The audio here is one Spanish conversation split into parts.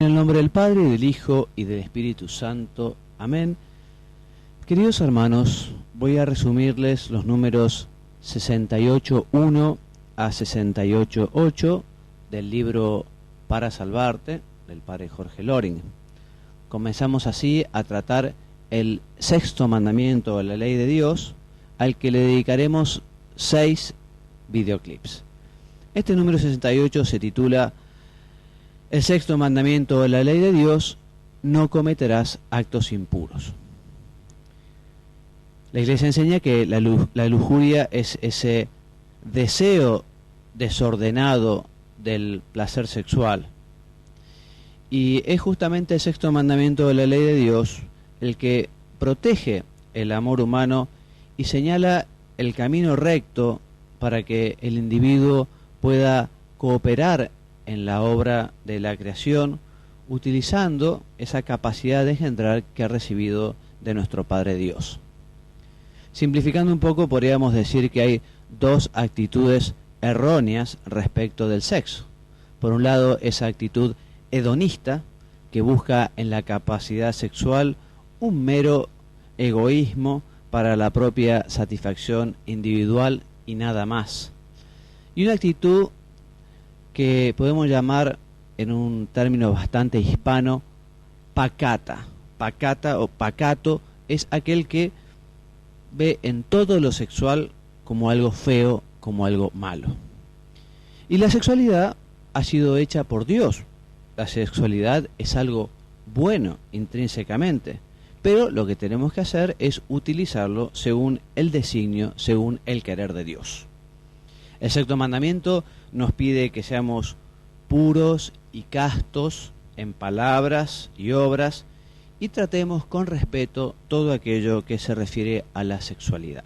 En el nombre del Padre, y del Hijo, y del Espíritu Santo. Amén. Queridos hermanos, voy a resumirles los números 68.1 a 68.8 del libro Para Salvarte, del Padre Jorge Loring. Comenzamos así a tratar el sexto mandamiento de la ley de Dios, al que le dedicaremos 6 videoclips. Este número 68 se titula El sexto mandamiento de la ley de Dios: no cometerás actos impuros. La Iglesia enseña que la lujuria es ese deseo desordenado del placer sexual. Y es justamente el sexto mandamiento de la ley de Dios el que protege el amor humano y señala el camino recto para que el individuo pueda cooperar en la obra de la creación, utilizando esa capacidad de engendrar que ha recibido de nuestro Padre Dios. Simplificando un poco, podríamos decir que hay dos actitudes erróneas respecto del sexo. Por un lado, esa actitud hedonista, que busca en la capacidad sexual un mero egoísmo para la propia satisfacción individual y nada más. Y una actitud que podemos llamar, en un término bastante hispano, pacata. Pacata o pacato es aquel que ve en todo lo sexual como algo feo, como algo malo. Y la sexualidad ha sido hecha por Dios. La sexualidad es algo bueno intrínsecamente, pero lo que tenemos que hacer es utilizarlo según el designio, según el querer de Dios. El sexto mandamiento nos pide que seamos puros y castos en palabras y obras y tratemos con respeto todo aquello que se refiere a la sexualidad.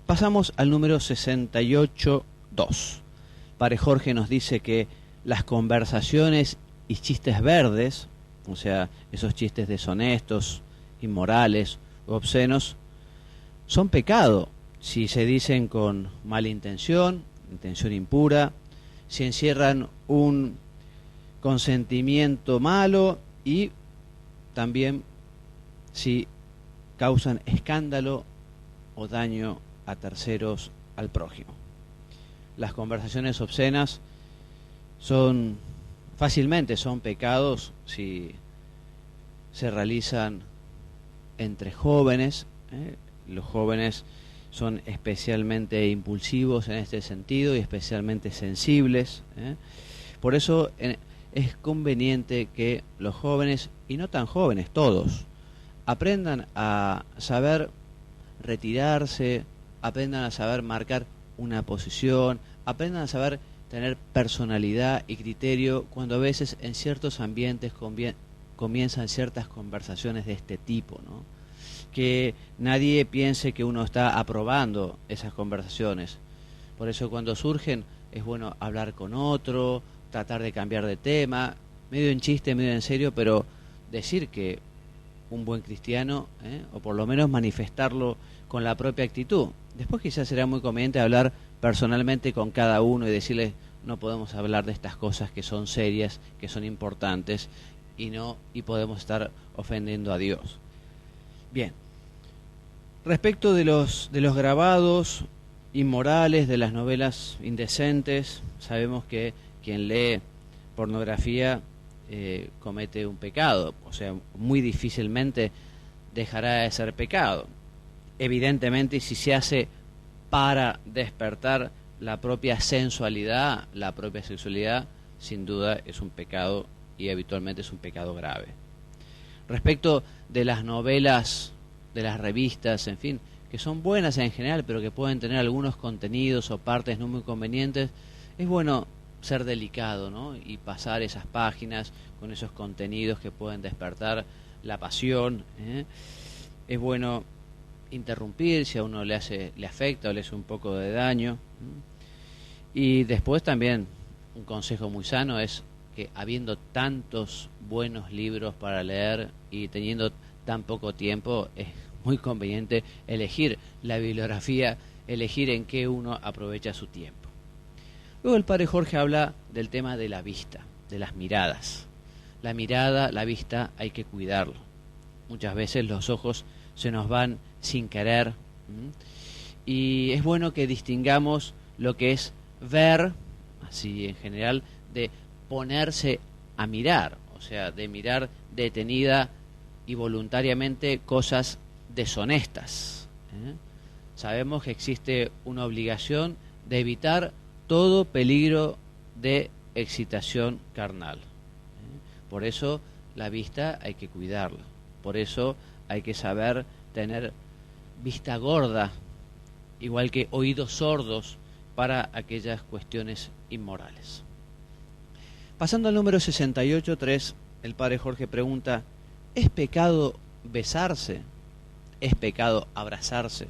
Pasamos al número 68.2. Padre Jorge nos dice que las conversaciones y chistes verdes, o sea, esos chistes deshonestos, inmorales o obscenos, son pecado si se dicen con mala intención, intención impura, si encierran un consentimiento malo y también si causan escándalo o daño a terceros, al prójimo. Las conversaciones obscenas fácilmente son pecados si se realizan entre jóvenes. Los jóvenes son especialmente impulsivos en este sentido y especialmente sensibles. Por eso es conveniente que los jóvenes, y no tan jóvenes, todos, aprendan a saber retirarse, aprendan a saber marcar una posición, aprendan a saber tener personalidad y criterio cuando a veces en ciertos ambientes comienzan ciertas conversaciones de este tipo, ¿no? Que nadie piense que uno está aprobando esas conversaciones. Por eso cuando surgen es bueno hablar con otro, tratar de cambiar de tema, medio en chiste, medio en serio, pero decir que un buen cristiano, o por lo menos manifestarlo con la propia actitud. Después quizás será muy conveniente hablar personalmente con cada uno y decirle: no podemos hablar de estas cosas que son serias, que son importantes, y podemos estar ofendiendo a Dios. Bien, respecto de los grabados inmorales, de las novelas indecentes, sabemos que quien lee pornografía comete un pecado, o sea, muy difícilmente dejará de ser pecado. Evidentemente, si se hace para despertar la propia sensualidad, la propia sexualidad, sin duda es un pecado, y habitualmente es un pecado grave. Respecto de las novelas, de las revistas, en fin, que son buenas en general, pero que pueden tener algunos contenidos o partes no muy convenientes, es bueno ser delicado, ¿no? Y pasar esas páginas con esos contenidos que pueden despertar la pasión. Es bueno interrumpir si a uno le afecta o le hace un poco de daño. Y después también un consejo muy sano es que, habiendo tantos buenos libros para leer y teniendo tan poco tiempo, es muy conveniente elegir la bibliografía, elegir en qué uno aprovecha su tiempo. Luego el Padre Jorge habla del tema de la vista, de las miradas. la mirada, la vista, hay que cuidarlo. Muchas veces los ojos se nos van sin querer. Y es bueno que distingamos lo que es ver, así en general, de ponerse a mirar, o sea, de mirar detenida y voluntariamente cosas deshonestas. Sabemos que existe una obligación de evitar todo peligro de excitación carnal. Por eso la vista hay que cuidarla. Por eso hay que saber tener vista gorda, igual que oídos sordos para aquellas cuestiones inmorales. Pasando al número 68.3, el padre Jorge pregunta: ¿es pecado besarse? ¿Es pecado abrazarse?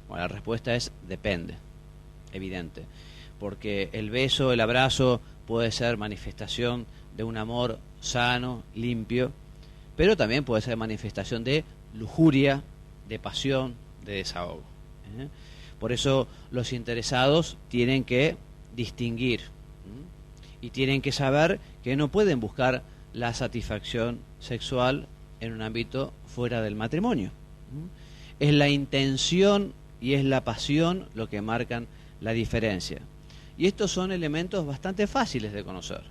Bueno, la respuesta es depende, evidente, porque el beso, el abrazo puede ser manifestación de un amor sano, limpio, pero también puede ser manifestación de lujuria, de pasión, de desahogo. Por eso los interesados tienen que distinguir y tienen que saber que no pueden buscar la satisfacción sexual en un ámbito fuera del matrimonio. Es la intención y es la pasión lo que marcan la diferencia. Y estos son elementos bastante fáciles de conocer,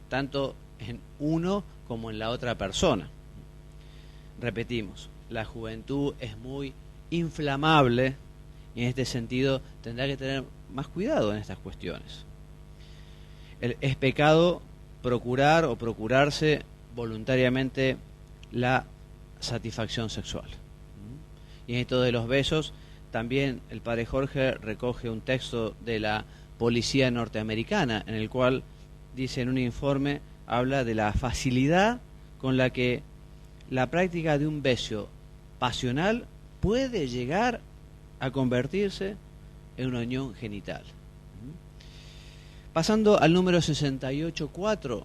tanto en uno como en la otra persona. Repetimos, la juventud es muy inflamable y en este sentido tendrá que tener más cuidado en estas cuestiones. Es pecado procurar o procurarse voluntariamente la satisfacción sexual. Y en esto de los besos, también el padre Jorge recoge un texto de la policía norteamericana en el cual dice en un informe, habla de la facilidad con la que la práctica de un beso pasional puede llegar a convertirse en una unión genital. Pasando al número 68.4,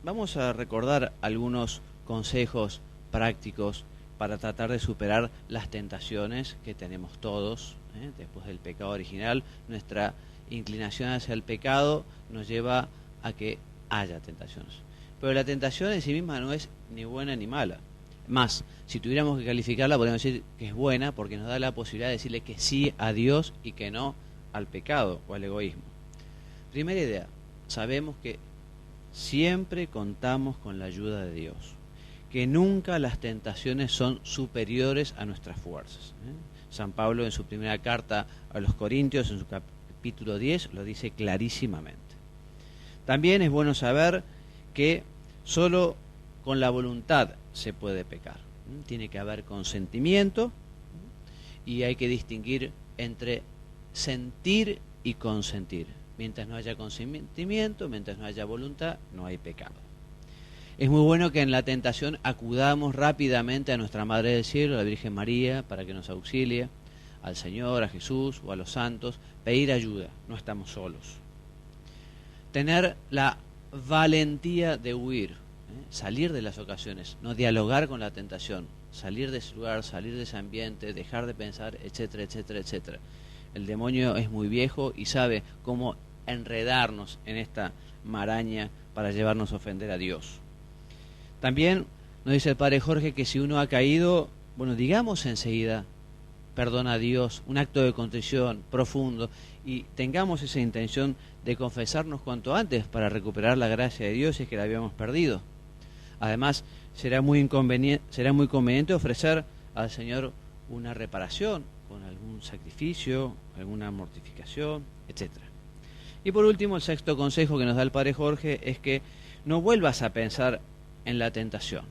vamos a recordar algunos consejos prácticos para tratar de superar las tentaciones que tenemos todos. Después del pecado original, nuestra inclinación hacia el pecado nos lleva a que haya tentaciones. Pero la tentación en sí misma no es ni buena ni mala. Más, si tuviéramos que calificarla, podríamos decir que es buena porque nos da la posibilidad de decirle que sí a Dios y que no al pecado o al egoísmo. Primera idea, sabemos que siempre contamos con la ayuda de Dios, que nunca las tentaciones son superiores a nuestras fuerzas. San Pablo en su primera carta a los Corintios, en su capítulo 10, lo dice clarísimamente. También es bueno saber que solo con la voluntad se puede pecar. Tiene que haber consentimiento y hay que distinguir entre sentir y consentir. Mientras no haya consentimiento, mientras no haya voluntad, no hay pecado. Es muy bueno que en la tentación acudamos rápidamente a nuestra Madre del Cielo, a la Virgen María, para que nos auxilie, al Señor, a Jesús o a los santos, pedir ayuda, no estamos solos. Tener la valentía de huir, salir de las ocasiones, no dialogar con la tentación, salir de ese lugar, salir de ese ambiente, dejar de pensar, etcétera, etcétera, etcétera. El demonio es muy viejo y sabe cómo enredarnos en esta maraña para llevarnos a ofender a Dios. También nos dice el padre Jorge que si uno ha caído, bueno, digamos enseguida, perdona a Dios, un acto de contrición profundo, y tengamos esa intención de confesarnos cuanto antes para recuperar la gracia de Dios si es que la habíamos perdido. Además, será muy conveniente ofrecer al Señor una reparación con algún sacrificio, alguna mortificación, etcétera. Y por último, el sexto consejo que nos da el padre Jorge es que no vuelvas a pensar en la tentación.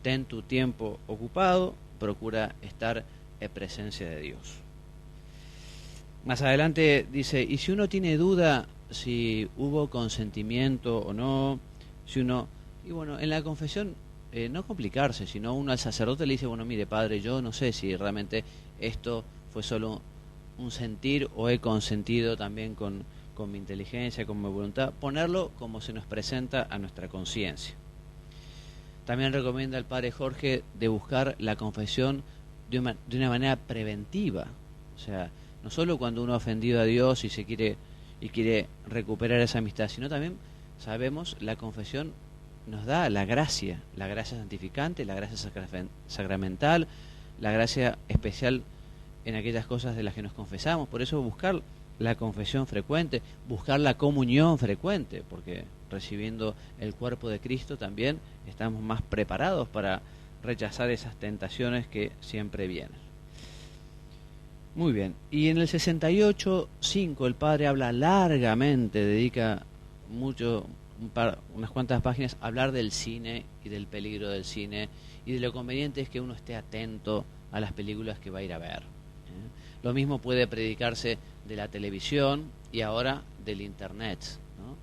Ten tu tiempo ocupado, procura estar en presencia de Dios. Más adelante dice, y si uno tiene duda si hubo consentimiento o no, y bueno, en la confesión no complicarse, sino uno al sacerdote le dice, bueno, mire padre, yo no sé si realmente esto fue solo un sentir o he consentido también con mi inteligencia, con mi voluntad, ponerlo como se nos presenta a nuestra conciencia. También recomienda el padre Jorge de buscar la confesión de una manera preventiva, o sea, no solo cuando uno ha ofendido a Dios y quiere recuperar esa amistad, sino también sabemos la confesión nos da la gracia santificante, la gracia sacramental, la gracia especial en aquellas cosas de las que nos confesamos. Por eso buscar la confesión frecuente, buscar la comunión frecuente, porque recibiendo el cuerpo de Cristo también estamos más preparados para rechazar esas tentaciones que siempre vienen. Muy bien, y en el 68.5 el padre habla largamente, dedica unas cuantas páginas a hablar del cine y del peligro del cine y de lo conveniente es que uno esté atento a las películas que va a ir a ver. Lo mismo puede predicarse de la televisión y ahora del internet, ¿no?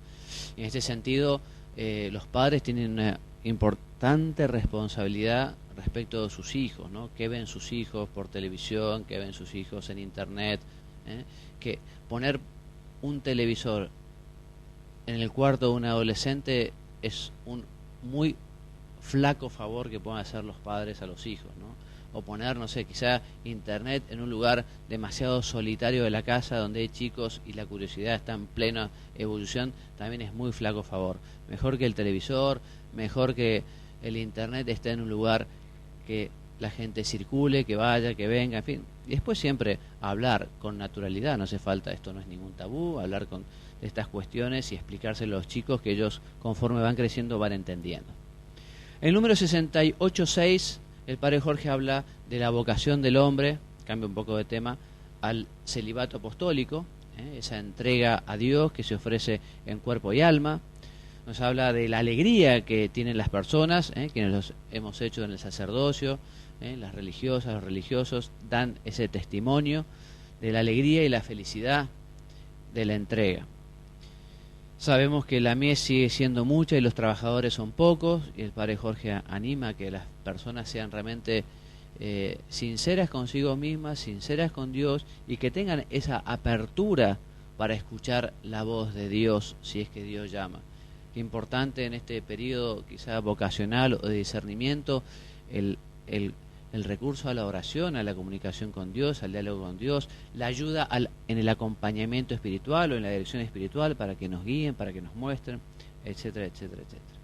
En este sentido, los padres tienen una importante responsabilidad respecto de sus hijos, ¿no? ¿Qué ven sus hijos por televisión? ¿Qué ven sus hijos en internet? Que poner un televisor en el cuarto de un adolescente es un muy flaco favor que pueden hacer los padres a los hijos, ¿no? O poner, no sé, quizá internet en un lugar demasiado solitario de la casa donde hay chicos y la curiosidad está en plena evolución, también es muy flaco favor. Mejor que el televisor, mejor que el internet esté en un lugar que la gente circule, que vaya, que venga, en fin. Y después siempre hablar con naturalidad, no hace falta, esto no es ningún tabú, hablar de estas cuestiones y explicárselo a los chicos que ellos conforme van creciendo van entendiendo. El número 68.6, el padre Jorge habla de la vocación del hombre, cambia un poco de tema, al celibato apostólico, esa entrega a Dios que se ofrece en cuerpo y alma. Nos habla de la alegría que tienen las personas, quienes los hemos hecho en el sacerdocio, las religiosas, los religiosos, dan ese testimonio de la alegría y la felicidad de la entrega. Sabemos que la mies sigue siendo mucha y los trabajadores son pocos, y el padre Jorge anima a que las personas sean realmente sinceras consigo mismas, sinceras con Dios, y que tengan esa apertura para escuchar la voz de Dios, si es que Dios llama. Qué importante en este periodo quizá vocacional o de discernimiento el recurso a la oración, a la comunicación con Dios, al diálogo con Dios, la ayuda en el acompañamiento espiritual o en la dirección espiritual para que nos guíen, para que nos muestren, etcétera, etcétera, etcétera.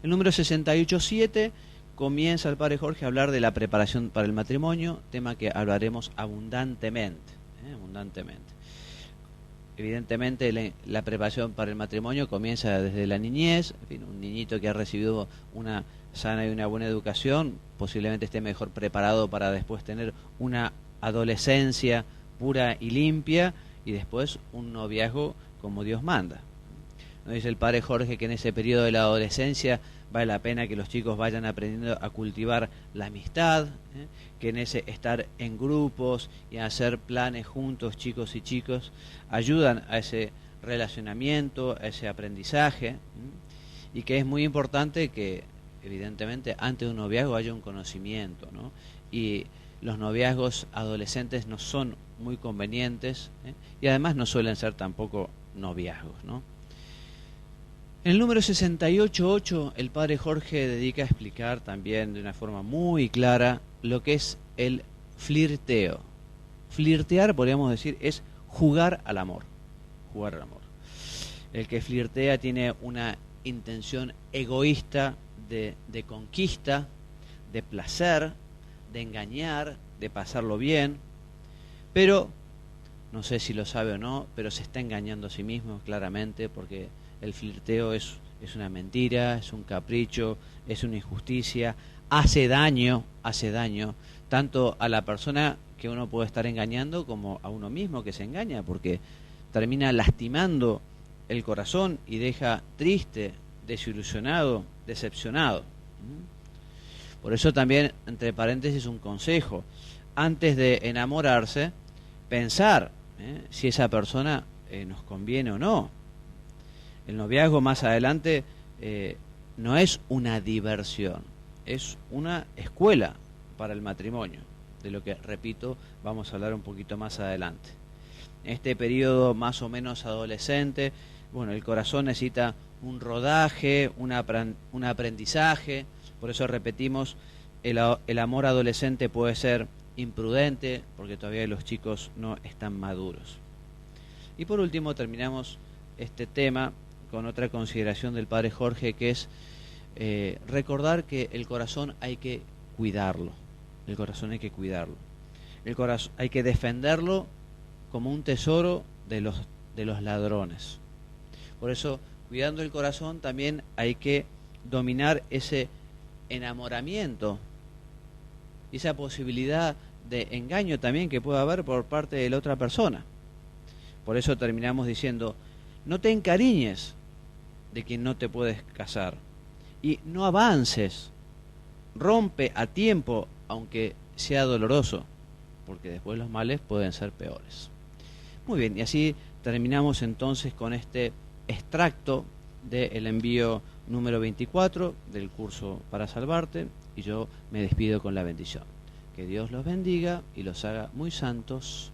El número 68.7 comienza el padre Jorge a hablar de la preparación para el matrimonio, tema que hablaremos abundantemente. Evidentemente la preparación para el matrimonio comienza desde la niñez, en fin, un niñito que ha recibido una sana y una buena educación posiblemente esté mejor preparado para después tener una adolescencia pura y limpia y después un noviazgo como Dios manda. Nos dice el padre Jorge que en ese periodo de la adolescencia vale la pena que los chicos vayan aprendiendo a cultivar la amistad, que en ese estar en grupos y hacer planes juntos, chicos y chicos, ayudan a ese relacionamiento, a ese aprendizaje, y que es muy importante que evidentemente antes de un noviazgo haya un conocimiento, ¿no? Y los noviazgos adolescentes no son muy convenientes, y además no suelen ser tampoco noviazgos, ¿no? En el número 68.8 el padre Jorge dedica a explicar también de una forma muy clara lo que es el flirteo. Flirtear, podríamos decir, es jugar al amor. Jugar al amor. El que flirtea tiene una intención egoísta de conquista, de placer, de engañar, de pasarlo bien, pero no sé si lo sabe o no, pero se está engañando a sí mismo claramente, porque el flirteo es una mentira, es un capricho, es una injusticia, hace daño tanto a la persona que uno puede estar engañando como a uno mismo que se engaña, porque termina lastimando el corazón y deja triste, desilusionado, decepcionado. Por eso también, entre paréntesis, un consejo: antes de enamorarse, pensar si esa persona nos conviene o no. El noviazgo más adelante no es una diversión, es una escuela para el matrimonio, de lo que, repito, vamos a hablar un poquito más adelante. En este periodo más o menos adolescente, bueno, el corazón necesita un rodaje, un aprendizaje, por eso repetimos, el amor adolescente puede ser imprudente, porque todavía los chicos no están maduros. Y por último terminamos este tema con otra consideración del padre Jorge, que es recordar que el corazón hay que cuidarlo. El corazón hay que cuidarlo. El corazón hay que defenderlo como un tesoro de los ladrones. Por eso, cuidando el corazón, también hay que dominar ese enamoramiento, esa posibilidad de engaño también que puede haber por parte de la otra persona. Por eso terminamos diciendo, no te encariñes de quien no te puedes casar y no avances, rompe a tiempo aunque sea doloroso, porque después los males pueden ser peores. Muy bien, y así terminamos entonces con este extracto del envío número 24 del curso para salvarte, y yo me despido con la bendición. Que Dios los bendiga y los haga muy santos.